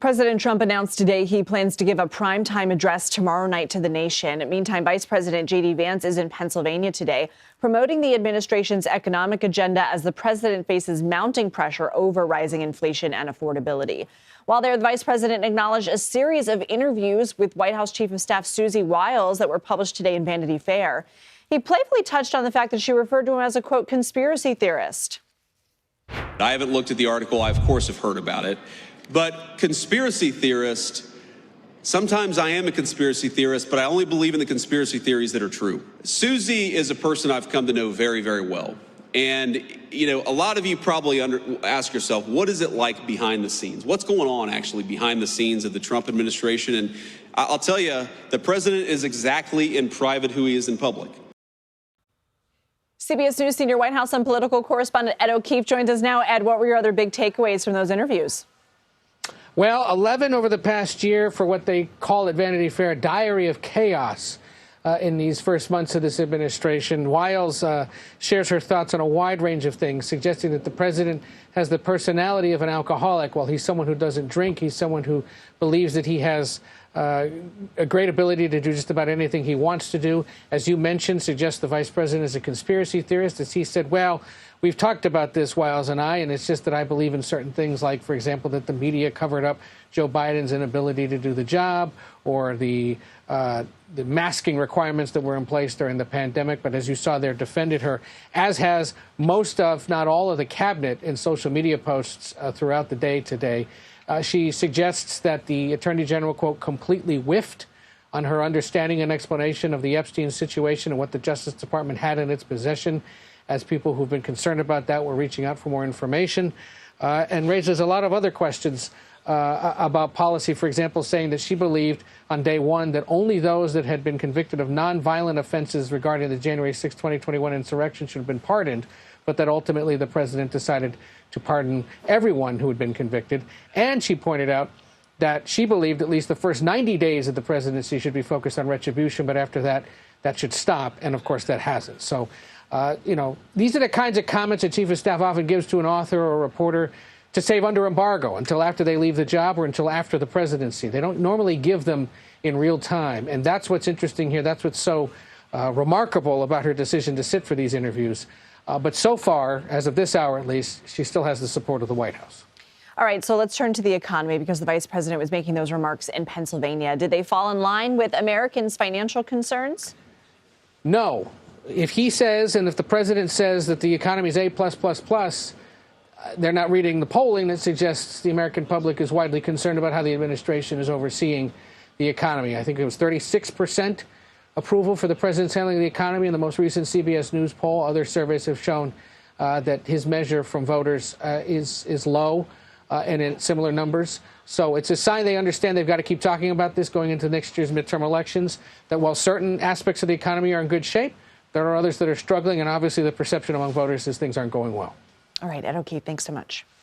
President Trump announced today he plans to give a primetime address tomorrow night to the nation. Meantime, Vice President J.D. Vance is in Pennsylvania today, promoting the administration's economic agenda as the president faces mounting pressure over rising inflation and affordability. While there, the vice president acknowledged a series of interviews with White House Chief of Staff Susie Wiles that were published today in Vanity Fair. He playfully touched on the fact that she referred to him as a, quote, conspiracy theorist. I haven't looked at the article. I, of course, have heard about it. But conspiracy theorist, sometimes I am a conspiracy theorist, but I only believe in the conspiracy theories that are true. Susie is a person I've come to know very, very well. And, you know, a lot of you probably ask yourself, what is it like behind the scenes? What's going on actually behind the scenes of the Trump administration? And I'll tell you, the president is exactly in private who he is in public. CBS News senior White House and political correspondent Ed O'Keefe joins us now. Ed, what were your other big takeaways from those interviews? Well, 11 over the past year for what they call at Vanity Fair, diary of chaos in these first months of this administration. Wiles shares her thoughts on a wide range of things, suggesting that the president has the personality of an alcoholic. While he's someone who doesn't drink, he's someone who believes that he has a great ability to do just about anything he wants to do. As you mentioned, suggests the vice president is a conspiracy theorist, as he said, well, we've talked about this, Wiles and I, and it's just that I believe in certain things like, for example, that the media covered up Joe Biden's inability to do the job or the masking requirements that were in place during the pandemic. But as you saw there, defended her, as has most of, not all of the cabinet in social media posts throughout the day today. She suggests that the Attorney General, quote, completely whiffed on her understanding and explanation of the Epstein situation and what the Justice Department had in its possession, as people who've been concerned about that were reaching out for more information, and raises a lot of other questions about policy, for example, saying that she believed on day one that only those that had been convicted of nonviolent offenses regarding the January 6, 2021 insurrection should have been pardoned, but that ultimately the president decided to pardon everyone who had been convicted. And she pointed out that she believed at least the first 90 days of the presidency should be focused on retribution, but after that, that should stop. And of course, that hasn't. So, you know, these are the kinds of comments a chief of staff often gives to an author or a reporter to save under embargo until after they leave the job or until after the presidency. They don't normally give them in real time. And that's what's interesting here. That's what's so remarkable about her decision to sit for these interviews. But so far, as of this hour at least, she still has the support of the White House. All right, so let's turn to the economy because the vice president was making those remarks in Pennsylvania. Did they fall in line with Americans' financial concerns? No. If he says, and if the president says that the economy is A+++, they're not reading the polling that suggests the American public is widely concerned about how the administration is overseeing the economy. I think it was 36% approval for the president's handling of the economy in the most recent CBS News poll. Other surveys have shown that his measure from voters is low and in similar numbers. So it's a sign they understand they've got to keep talking about this going into next year's midterm elections, that while certain aspects of the economy are in good shape, there are others that are struggling, and obviously the perception among voters is things aren't going well. All right, Ed O'Keefe, thanks so much.